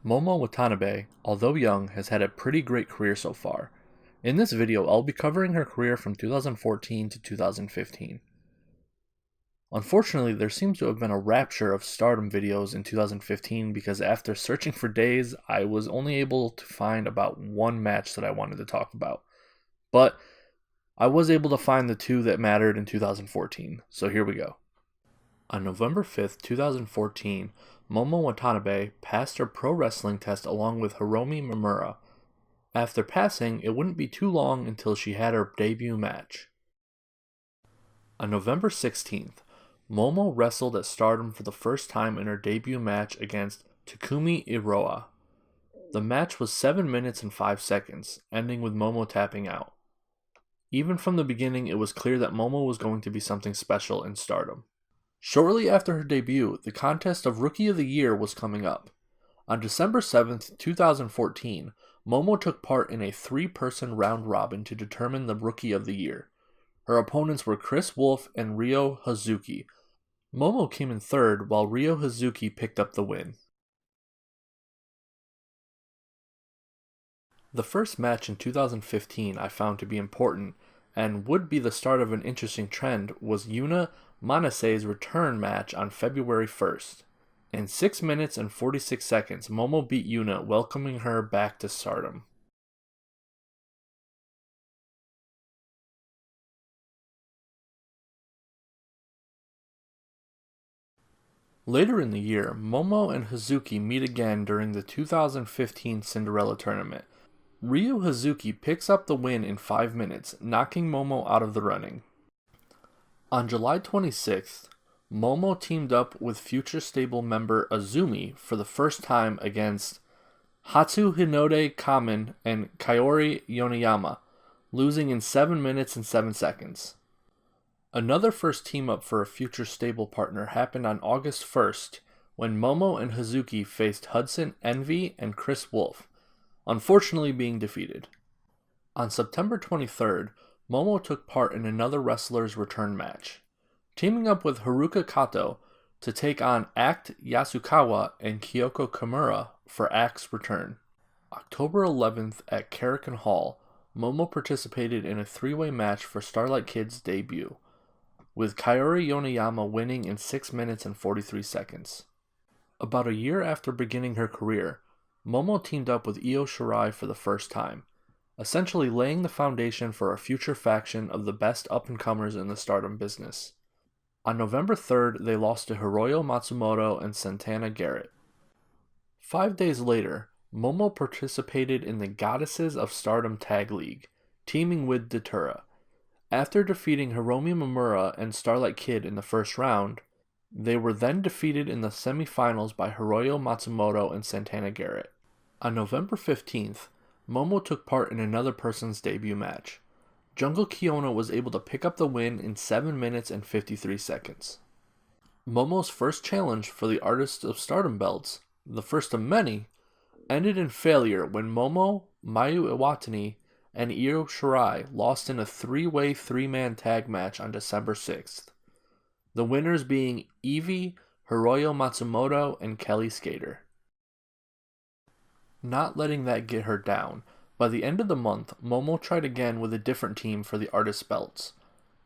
Momo Watanabe, although young, has had a pretty great career so far. In this video, I'll be covering her career from 2014 to 2015. Unfortunately, there seems to have been a rapture of Stardom videos in 2015 because after searching for days, I was only able to find about one match that I wanted to talk about. But I was able to find the two that mattered in 2014, so here we go. On November 5th, 2014, Momo Watanabe passed her pro wrestling test along with Hiromi Mamura. After passing, it wouldn't be too long until she had her debut match. On November 16th, Momo wrestled at Stardom for the first time in her debut match against Takumi Iroha. The match was 7 minutes and 5 seconds, ending with Momo tapping out. Even from the beginning, it was clear that Momo was going to be something special in Stardom. Shortly after her debut, the contest of Rookie of the Year was coming up. On December 7th, 2014, Momo took part in a 3-person round robin to determine the Rookie of the Year. Her opponents were Chris Wolf and Ryo Hazuki. Momo came in third, while Ryo Hazuki picked up the win. The first match in 2015 I found to be important, and would be the start of an interesting trend, was Yuna Manase's return match on February 1st. In 6 minutes and 46 seconds, Momo beat Yuna, welcoming her back to Stardom. Later in the year, Momo and Hazuki meet again during the 2015 Cinderella tournament. Ryo Hazuki picks up the win in 5 minutes, knocking Momo out of the running. On July 26th, Momo teamed up with future stable member Azumi for the first time against Hinode Kamen and Kaori Yoneyama, losing in 7 minutes and 7 seconds. Another first team-up for a future stable partner happened on August 1st, when Momo and Hazuki faced Hudson Envy and Chris Wolf, unfortunately being defeated. On September 23rd, Momo took part in another wrestler's return match, teaming up with Haruka Kato to take on Act Yasukawa and Kyoko Kimura for Act's return. October 11th at Karakin Hall, Momo participated in a 3-way match for Starlight Kid's debut, with Kaori Yoneyama winning in 6 minutes and 43 seconds. About a year after beginning her career, Momo teamed up with Io Shirai for the first time, essentially laying the foundation for a future faction of the best up-and-comers in the Stardom business. On November 3rd, they lost to Hiroyo Matsumoto and Santana Garrett. 5 days later, Momo participated in the Goddesses of Stardom Tag League, teaming with Datura. After defeating Hiromi Mamura and Starlight Kid in the first round, they were then defeated in the semi-finals by Hiroyo Matsumoto and Santana Garrett. On November 15th, Momo took part in another person's debut match. Jungle Kyona was able to pick up the win in 7 minutes and 53 seconds. Momo's first challenge for the Artists of Stardom belts, the first of many, ended in failure when Momo, Mayu Iwatani, and Io Shirai lost in a 3-way 3-man tag match on December 6th. The winners being Evie, Hiroyo Matsumoto, and Kelly Skater. Not letting that get her down, by the end of the month, Momo tried again with a different team for the Artist belts.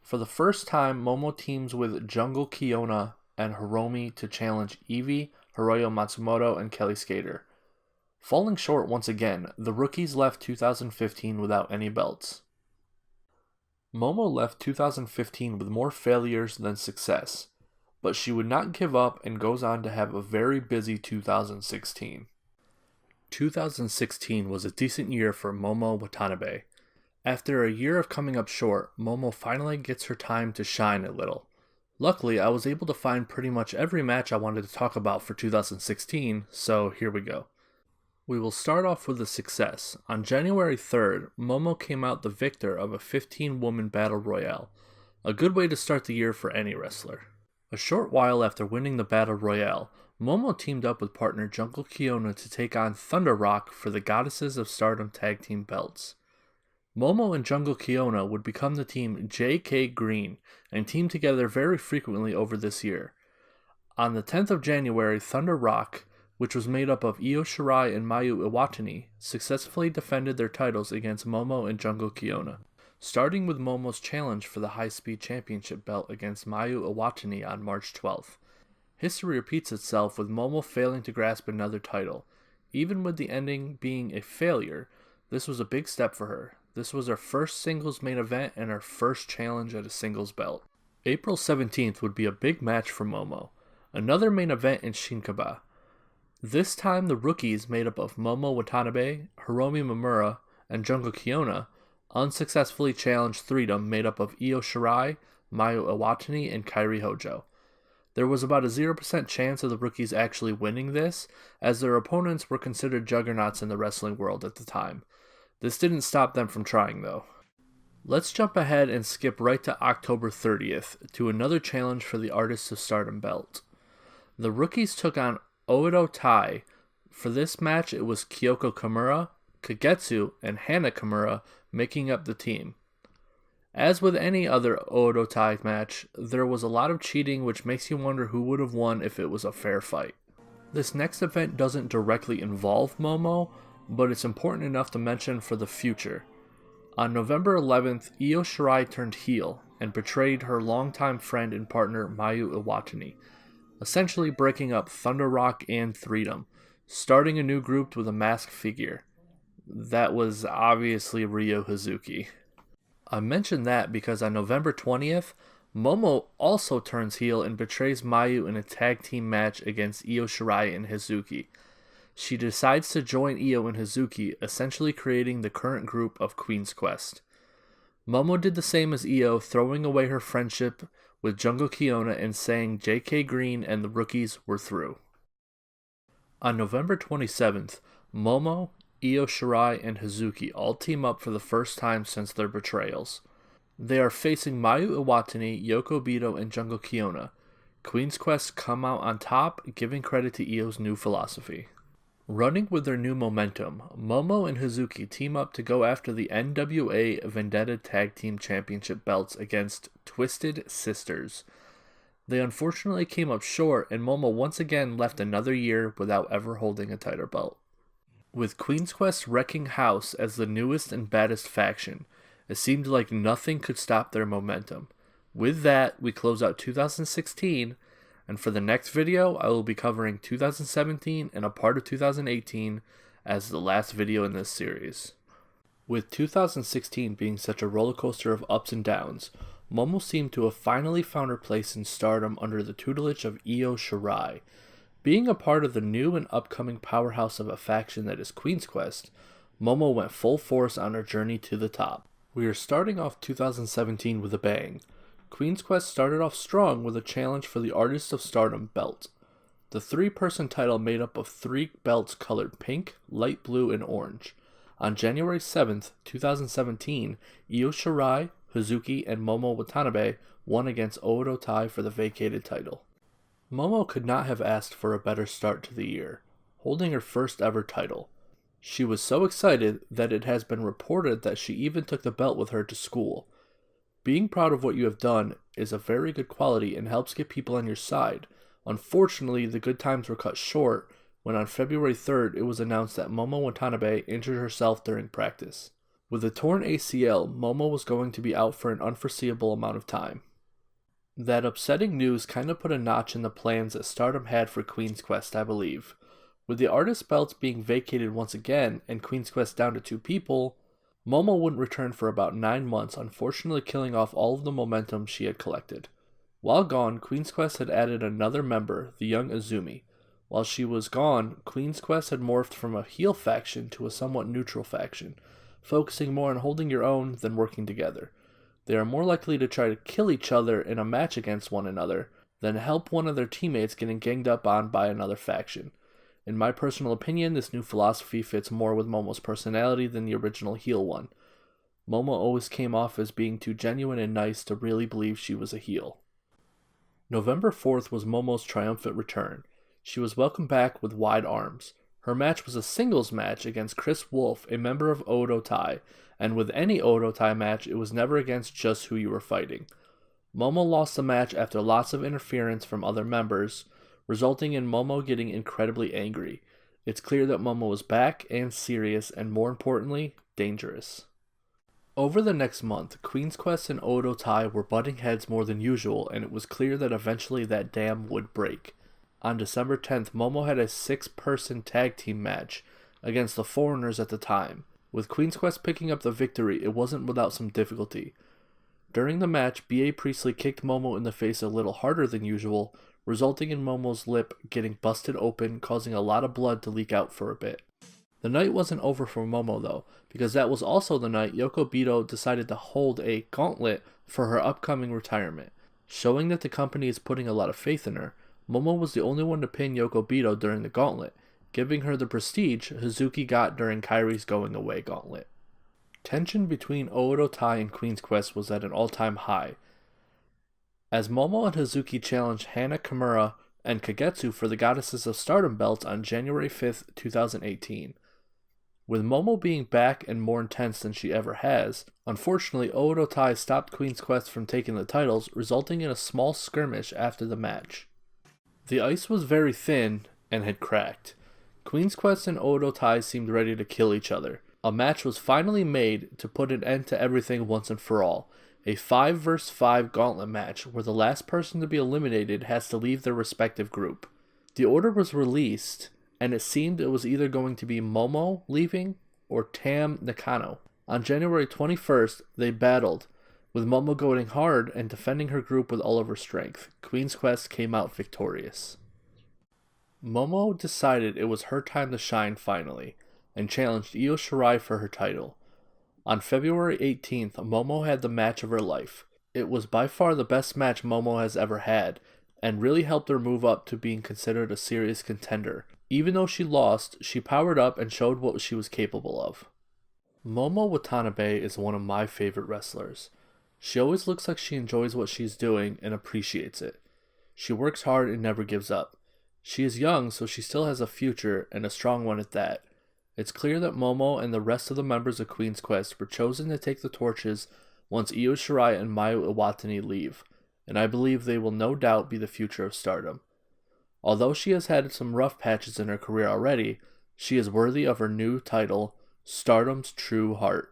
For the first time, Momo teams with Jungle Kyona and Hiromi to challenge Evie, Hiroyo Matsumoto, and Kelly Skater. Falling short once again, the rookies left 2015 without any belts. Momo left 2015 with more failures than success, but she would not give up and goes on to have a very busy 2016. 2016 was a decent year for Momo Watanabe. After a year of coming up short, Momo finally gets her time to shine a little. Luckily, I was able to find pretty much every match I wanted to talk about for 2016, so here we go. We will start off with a success. On January 3rd, Momo came out the victor of a 15-woman battle royale, a good way to start the year for any wrestler. A short while after winning the battle royale, Momo teamed up with partner Jungle Kyona to take on Thunder Rock for the Goddesses of Stardom Tag Team belts. Momo and Jungle Kyona would become the team J.K. Green and team together very frequently over this year. On the 10th of January, Thunder Rock which was made up of Io Shirai and Mayu Iwatani, successfully defended their titles against Momo and Jungle Kyona, starting with Momo's challenge for the High Speed Championship belt against Mayu Iwatani on March 12th. History repeats itself with Momo failing to grasp another title. Even with the ending being a failure, this was a big step for her. This was her first singles main event and her first challenge at a singles belt. April 17th would be a big match for Momo, another main event in Shinkaba. This time the rookies made up of Momo Watanabe, Hiromi Mamura, and Jungle Kyona unsuccessfully challenged Threedom made up of Io Shirai, Mayu Iwatani, and Kairi Hojo. There was about a 0% chance of the rookies actually winning this, as their opponents were considered juggernauts in the wrestling world at the time. This didn't stop them from trying though. Let's jump ahead and skip right to October 30th to another challenge for the Artists of Stardom belt. The rookies took on Oedo Tai. For this match, it was Kyoko Kimura, Kagetsu, and Hana Kimura making up the team. As with any other Oedo Tai match, there was a lot of cheating, which makes you wonder who would have won if it was a fair fight. This next event doesn't directly involve Momo, but it's important enough to mention for the future. On November 11th, Io Shirai turned heel and betrayed her longtime friend and partner Mayu Iwatani, essentially breaking up Thunder Rock and Threedom, starting a new group with a masked figure. That was obviously Ryo Hazuki. I mention that because on November 20th, Momo also turns heel and betrays Mayu in a tag team match against Io Shirai and Hazuki. She decides to join Io and Hazuki, essentially creating the current group of Queen's Quest. Momo did the same as Io, throwing away her friendship with Jungle Kyona and saying JK Green and the rookies were through. On November 27th, Momo, Io Shirai, and Hazuki all team up for the first time since their betrayals. They are facing Mayu Iwatani, Yoko Bito, and Jungle Kyona. Queen's Quest come out on top, giving credit to Io's new philosophy. Running with their new momentum, Momo and Hazuki team up to go after the NWA Vendetta Tag Team Championship belts against Twisted Sisters. They unfortunately came up short, and Momo once again left another year without ever holding a title belt. With Queen's Quest wrecking house as the newest and baddest faction, it seemed like nothing could stop their momentum. With that, we close out 2016, and for the next video, I will be covering 2017 and a part of 2018 as the last video in this series. With 2016 being such a roller coaster of ups and downs, Momo seemed to have finally found her place in Stardom under the tutelage of Io Shirai. Being a part of the new and upcoming powerhouse of a faction that is Queen's Quest, Momo went full force on her journey to the top. We are starting off 2017 with a bang. Queen's Quest started off strong with a challenge for the Artists of Stardom belt. The three-person title made up of 3 belts colored pink, light blue, and orange. On January 7th, 2017, Io Shirai, Hazuki, and Momo Watanabe won against Oedo Tai for the vacated title. Momo could not have asked for a better start to the year, holding her first ever title. She was so excited that it has been reported that she even took the belt with her to school. Being proud of what you have done is a very good quality and helps get people on your side. Unfortunately, the good times were cut short when on February 3rd it was announced that Momo Watanabe injured herself during practice. With a torn ACL, Momo was going to be out for an unforeseeable amount of time. That upsetting news kind of put a notch in the plans that Stardom had for Queen's Quest, I believe. With the artist belts being vacated once again and Queen's Quest down to 2 people, Momo wouldn't return for about 9 months, unfortunately killing off all of the momentum she had collected. While gone, Queen's Quest had added another member, the young Azumi. While she was gone, Queen's Quest had morphed from a heel faction to a somewhat neutral faction, focusing more on holding your own than working together. They are more likely to try to kill each other in a match against one another than help one of their teammates getting ganged up on by another faction. In my personal opinion, this new philosophy fits more with Momo's personality than the original heel one. Momo always came off as being too genuine and nice to really believe she was a heel. November 4th was Momo's triumphant return. She was welcomed back with wide arms. Her match was a singles match against Chris Wolf, a member of Oedo Tai, and with any Oedo Tai match, it was never against just who you were fighting. Momo lost the match after lots of interference from other members, resulting in Momo getting incredibly angry. It's clear that Momo was back and serious, and more importantly, dangerous. Over the next month, Queen's Quest and Odo Tai were butting heads more than usual, and it was clear that eventually that dam would break. On December 10th, Momo had a 6-person tag team match against the Foreigners at the time. With Queen's Quest picking up the victory, it wasn't without some difficulty. During the match, B.A. Priestley kicked Momo in the face a little harder than usual, resulting in Momo's lip getting busted open, causing a lot of blood to leak out for a bit. The night wasn't over for Momo though, because that was also the night Yoko Bito decided to hold a gauntlet for her upcoming retirement. Showing that the company is putting a lot of faith in her, Momo was the only one to pin Yoko Bito during the gauntlet, giving her the prestige Hazuki got during Kairi's going away gauntlet. Tension between Odo Tai and Queen's Quest was at an all-time high, as Momo and Hazuki challenged Hana Kimura and Kagetsu for the Goddesses of Stardom belts on January 5th, 2018. With Momo being back and more intense than she ever has, unfortunately Odo Tai stopped Queen's Quest from taking the titles, resulting in a small skirmish after the match. The ice was very thin and had cracked. Queen's Quest and Odo Tai seemed ready to kill each other. A match was finally made to put an end to everything once and for all. A 5 vs 5 gauntlet match where the last person to be eliminated has to leave their respective group. The order was released, and it seemed it was either going to be Momo leaving or Tam Nakano. On January 21st, they battled, with Momo going hard and defending her group with all of her strength. Queen's Quest came out victorious. Momo decided it was her time to shine finally, and challenged Io Shirai for her title. On February 18th, Momo had the match of her life. It was by far the best match Momo has ever had, and really helped her move up to being considered a serious contender. Even though she lost, she powered up and showed what she was capable of. Momo Watanabe is one of my favorite wrestlers. She always looks like she enjoys what she's doing and appreciates it. She works hard and never gives up. She is young, so she still has a future, and a strong one at that. It's clear that Momo and the rest of the members of Queen's Quest were chosen to take the torches once Io Shirai and Mayu Iwatani leave, and I believe they will no doubt be the future of Stardom. Although she has had some rough patches in her career already, she is worthy of her new title, Stardom's True Heart.